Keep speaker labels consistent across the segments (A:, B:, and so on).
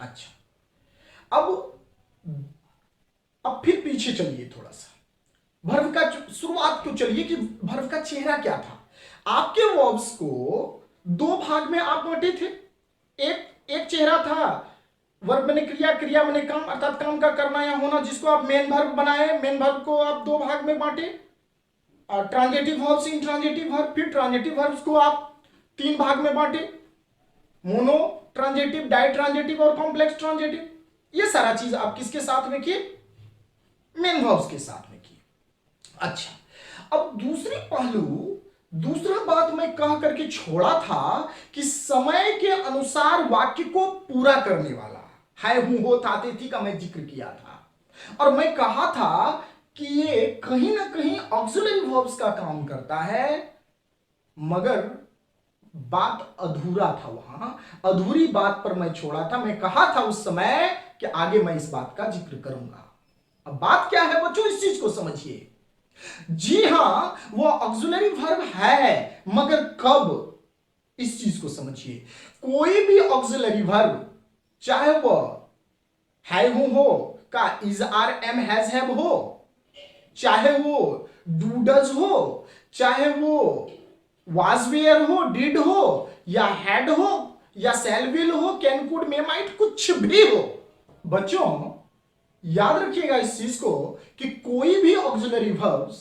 A: अच्छा, अब फिर पीछे चलिए थोड़ा सा। भर्व का शुरुआत क्यों, चलिए कि भर्व का चेहरा क्या था। आपके वर्ब्स को दो भाग में आप बांटे थे। एक एक चेहरा था वर्ब मैंने क्रिया, क्रिया मैंने काम, अर्थात काम का करना या होना, जिसको आप मेन वर्ब बनाए। मेन वर्ब को आप दो भाग में बांटे, और ट्रांजिटिव वर्ब्स, इंट्रांजिटिव वर्ब। फिर ट्रांजिटिव वर्ब्स को आप तीन भाग में बांटे, मोनो ट्रांजिटिव, डाई ट्रांजिटिव और कॉम्प्लेक्स ट्रांजिटिव। ये सारा चीज आप किसके साथ में किए, मेन वर्ब्स के साथ में किए। अच्छा, अब दूसरी पहलू, दूसरा बात मैं कह करके छोड़ा था कि समय के अनुसार वाक्य को पूरा करने वाला है, हूं, हो, था, थे, थी का मैं जिक्र किया था। और मैं कहा था कि ये कहीं ना कहीं ऑक्सिलरी वर्ब्स का काम करता है, मगर बात अधूरा था, वहां अधूरी बात पर मैं छोड़ा था। मैं कहा था उस समय कि आगे मैं इस बात का जिक्र करूंगा। अब बात क्या है बच्चों, इस चीज को समझिए। जी हां, वो ऑक्सिलरी वर्ब है, मगर कब, इस चीज को समझिए। कोई भी ऑक्सिलरी वर्ब, चाहे वो है, हो का is, are, am, has, have हो, चाहे वो डू, डज हो, चाहे वो वाज, वेयर हो, डिड हो, या हैड हो, या शैल, विल हो, कैन, कुड, मे, माइट, कुछ भी हो। बच्चों याद रखिएगा इस चीज को कि कोई भी ऑक्सिलरी वर्ब्स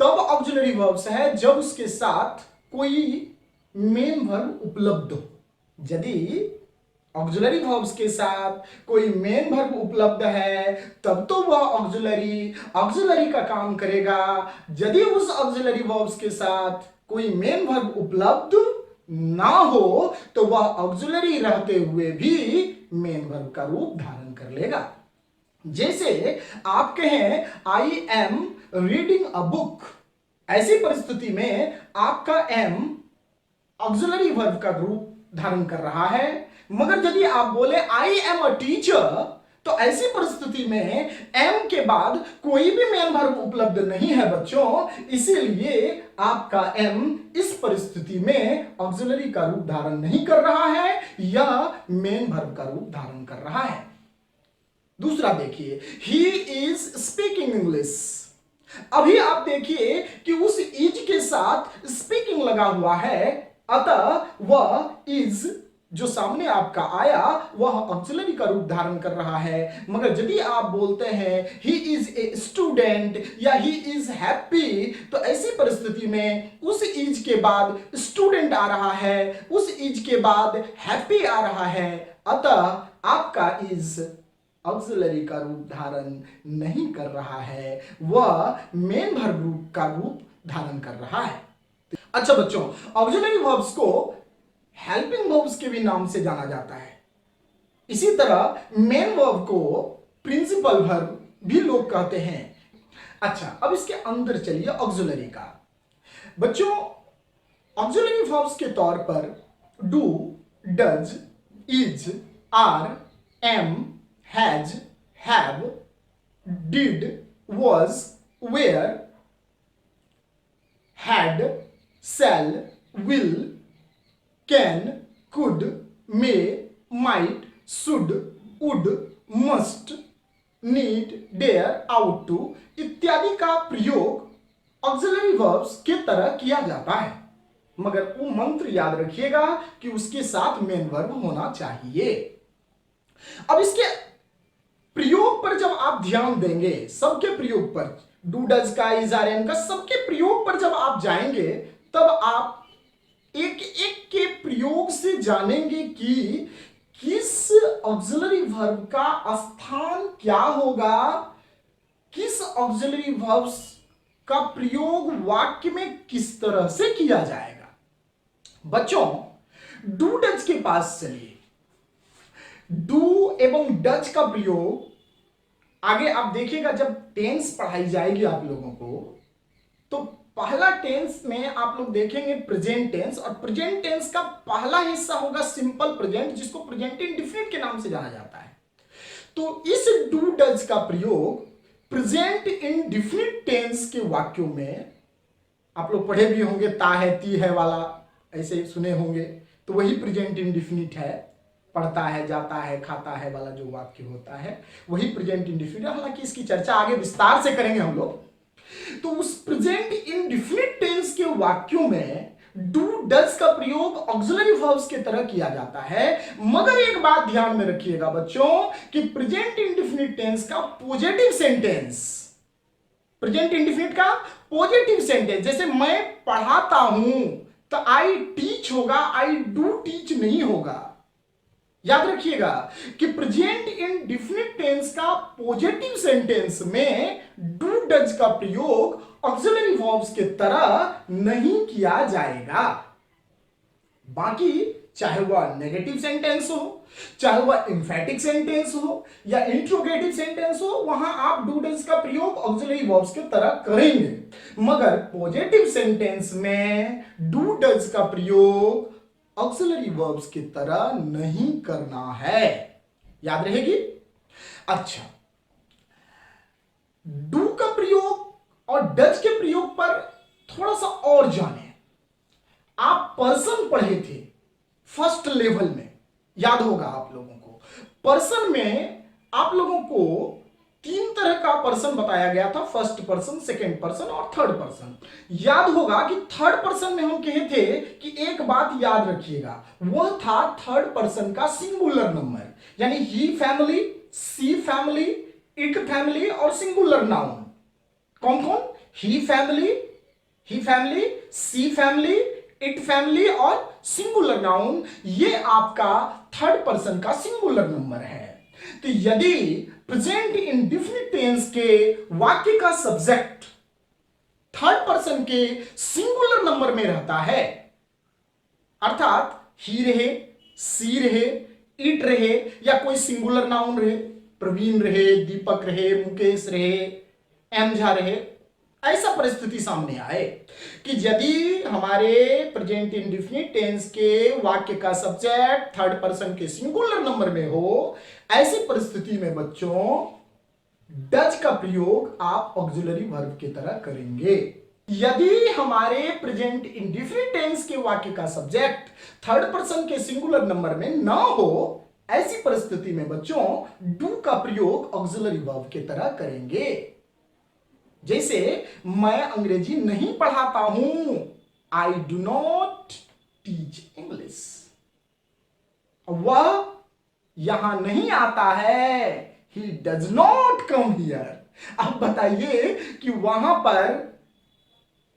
A: तब ऑक्सिलरी वर्ब्स है जब उसके साथ कोई मेन वर्ब उपलब्ध हो। यदि ऑक्सिलरी वर्ब्स के साथ कोई मेन वर्ब उपलब्ध है तब तो वह ऑक्सिलरी का काम करेगा। यदि उस ऑक्सिलरी वर्ब्स के साथ कोई मेन वर्ब उपलब्ध ना हो तो वह ऑक्सिलरी रहते हुए भी मेन वर्ब का रूप धारण कर लेगा। जैसे आप कहें I am reading a book, ऐसी परिस्थिति में आपका एम ऑक्सिलरी वर्ब का रूप धारण कर रहा है। मगर यदि आप बोले आई एम अ टीचर, तो ऐसी परिस्थिति में एम के बाद कोई भी मेन वर्ब उपलब्ध नहीं है बच्चों, इसीलिए आपका एम इस परिस्थिति में ऑक्सिलरी का रूप धारण नहीं कर रहा है या मेन वर्ब का रूप धारण कर रहा है। दूसरा देखिए, ही इज स्पीकिंग इंग्लिश। अभी आप देखिए कि उस इज के साथ स्पीकिंग लगा हुआ है, अतः वह इज जो सामने आपका आया वह ऑक्सिलरी का रूप धारण कर रहा है। मगर यदि आप बोलते हैं ही इज ए स्टूडेंट या ही इज हैप्पी, तो ऐसी परिस्थिति में उस इज के बाद स्टूडेंट आ रहा है, उस इज के बाद हैप्पी आ रहा है, अतः आपका इज ऑक्सिलरी का रूप धारण नहीं कर रहा है, वह मेन वर्ब रूप का रूप धारण कर रहा है। अच्छा बच्चों, ऑक्सिलरी वर्ब्स को हेल्पिंग वर्ब्स के भी नाम से जाना जाता है। इसी तरह मेन वर्ब को प्रिंसिपल वर्ब भी लोग कहते हैं। अच्छा, अब इसके अंदर चलिए ऑक्सिलरी का। बच्चों ऑक्सिलरी वर्ब्स के तौर पर do, does, is, are, am, has, have, did, was, were, had, shall, will, can, could, may, might, should, would, must, need, dare, ought to इत्यादि का प्रयोग ऑक्सिलरी वर्ब्स के तरह किया जाता है। मगर वो मंत्र याद रखिएगा कि उसके साथ मेन वर्ब होना चाहिए। अब इसके प्रयोग पर जब आप ध्यान देंगे, सबके प्रयोग पर, डू, डज का, इज, आर, एम का, सबके प्रयोग पर जब आप जाएंगे तब आप एक एक के प्रयोग से जानेंगे कि किस ऑक्सिलरी वर्ब का स्थान क्या होगा, किस ऑक्सिलरी वर्ब्स का प्रयोग वाक्य में किस तरह से किया जाएगा। बच्चों डू, डज के पास चलिए। डू एवं डज का प्रयोग आगे आप देखिएगा, जब टेंस पढ़ाई जाएगी आप लोगों को, तो पहला टेंस में आप लोग देखेंगे प्रेजेंट टेंस, और प्रेजेंट टेंस का पहला हिस्सा होगा सिंपल प्रेजेंट, जिसको प्रेजेंट इंडेफिनिट के नाम से जाना जाता है। तो इस डू डज का प्रयोग प्रेजेंट इंडेफिनिट टेंस के वाक्यों में आप लोग पढ़े भी होंगे, ता है, ती है वाला, ऐसे सुने होंगे, तो वही प्रेजेंट इंडेफिनिट है। पढ़ता है, जाता है, खाता है वाला जो वाक्य होता है वही प्रेजेंट इंडेफिनिट। हालांकि इसकी चर्चा आगे विस्तार से करेंगे हम लोग। तो उस प्रेजेंट इंडेफिनिट टेंस के वाक्यों में डू डज का प्रयोग ऑक्सिलरी वर्ब्स की तरह किया जाता है। मगर एक बात ध्यान में रखिएगा बच्चों कि प्रेजेंट इंडेफिनिट टेंस का पॉजिटिव सेंटेंस, प्रेजेंट इंडेफिनिट का पॉजिटिव सेंटेंस, जैसे मैं पढ़ाता हूं तो आई टीच होगा, आई डू टीच नहीं होगा। याद रखिएगा कि प्रेजेंट इंडेफिनिट टेंस का पॉजिटिव सेंटेंस में डू डज का प्रयोग ऑक्सिलरी वर्ब्स के तरह नहीं किया जाएगा। बाकी चाहे वह नेगेटिव सेंटेंस हो, चाहे वह एम्फैटिक सेंटेंस हो या इंट्रोगेटिव सेंटेंस हो, वहां आप डू डज का प्रयोग ऑक्सिलरी वर्ब्स के तरह करेंगे। मगर पॉजिटिव सेंटेंस में डू डज का प्रयोग ऑक्सिलरी वर्ब्स की तरह नहीं करना है। याद रहेगी? अच्छा, डू का प्रयोग और डज के प्रयोग पर थोड़ा सा और जाने। आप पर्सन पढ़े थे फर्स्ट लेवल में, याद होगा आप लोगों को। पर्सन में आप लोगों को 3 तरह का पर्सन बताया गया था, फर्स्ट पर्सन, सेकेंड पर्सन और थर्ड पर्सन। याद होगा कि थर्ड पर्सन में हम कहे थे कि एक बात याद रखिएगा, वह था थर्ड पर्सन का सिंगुलर नंबर, यानी he family, she family, it family और सिंगुलर नाउन। कौन कौन? He family, she family, it family और सिंगुलर नाउन, ये आपका थर्ड पर्सन का सिंगुलर नंबर है। तो यदि प्रेजेंट इंडेफिनिट टेंस के वाक्य का सब्जेक्ट थर्ड पर्सन के सिंगुलर नंबर में रहता है, अर्थात ही रहे, सी रहे, इट रहे या कोई सिंगुलर नाउन रहे, प्रवीण रहे, दीपक रहे, मुकेश रहे, एम झा रहे, ऐसा परिस्थिति सामने आए कि यदि हमारे प्रेजेंट इंडेफिनिट टेंस के वाक्य का सब्जेक्ट थर्ड पर्सन के सिंगुलर नंबर में हो, ऐसी परिस्थिति में बच्चों डज का प्रयोग आप ऑक्सिलरी वर्ब की तरह करेंगे। यदि हमारे प्रेजेंट इंडेफिनिट टेंस के वाक्य का सब्जेक्ट थर्ड पर्सन के सिंगुलर नंबर में ना हो, ऐसी परिस्थिति में बच्चों डू का प्रयोग ऑक्सिलरी वर्ब की तरह करेंगे। जैसे मैं अंग्रेजी नहीं पढ़ाता हूं, I do not teach English. वह यहां नहीं आता है, he does not come here. अब बताइए कि वहां पर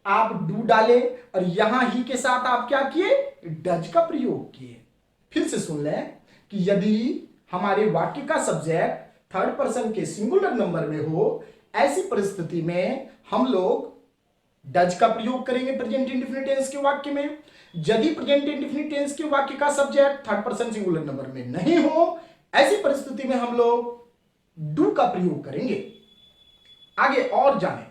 A: आप डू डाले और यहां ही के साथ आप क्या किए? डज का प्रयोग किए। फिर से सुन लें कि यदि हमारे वाक्य का सब्जेक्ट थर्ड पर्सन के सिंगुलर नंबर में हो, ऐसी परिस्थिति में हम लोग डज का प्रयोग करेंगे प्रेजेंट इंडेफिनिट टेंस के वाक्य में। यदि प्रेजेंट इंडेफिनिट टेंस के वाक्य का subject third person singular number में नहीं हो, ऐसी परिस्थिति में हम लोग डू का प्रयोग करेंगे। आगे और जाने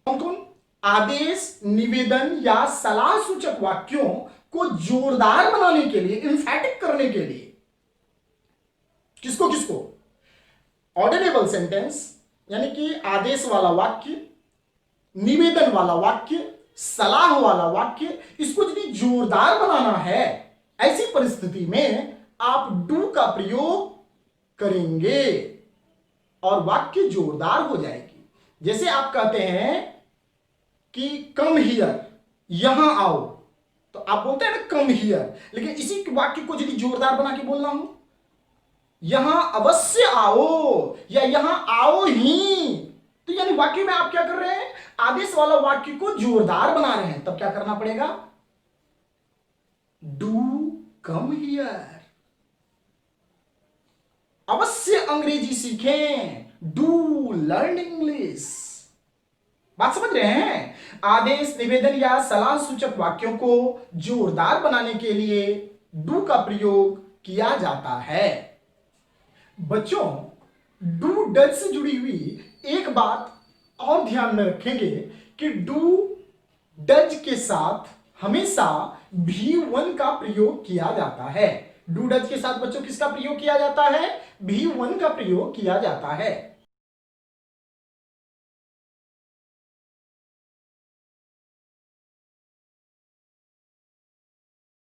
A: कौन कौन आदेश, निवेदन या सलाह सूचक वाक्यों को जोरदार बनाने के लिए, इंफैटिक करने के लिए किसको किसको? ऑर्डरेबल सेंटेंस यानी कि आदेश वाला वाक्य, निवेदन वाला वाक्य, सलाह वाला वाक्य, इसको यदि जोरदार बनाना है, ऐसी परिस्थिति में आप डू का प्रयोग करेंगे और वाक्य जोरदार हो जाएगी। जैसे आप कहते हैं कि कम हियर, यहां आओ, तो आप बोलते हैं ना कम हियर, लेकिन इसी वाक्य को यदि जोरदार बना के बोलना हो, यहां अवश्य आओ या यहां आओ ही, तो यानी वाक्य में आप क्या कर रहे हैं? आदेश वाला वाक्य को जोरदार बना रहे हैं। तब क्या करना पड़ेगा? Do come here. अवश्य अंग्रेजी सीखें, डू लर्न इंग्लिश। बात समझ रहे हैं? आदेश, निवेदन या सलाह सूचक वाक्यों को जोरदार बनाने के लिए डू का प्रयोग किया जाता है। बच्चों, डू डज से जुड़ी हुई एक बात और ध्यान में रखेंगे कि डू डज के साथ हमेशा भी1 का प्रयोग किया जाता है। डू डज के साथ बच्चों किसका प्रयोग किया जाता है? भी1 का प्रयोग किया जाता है।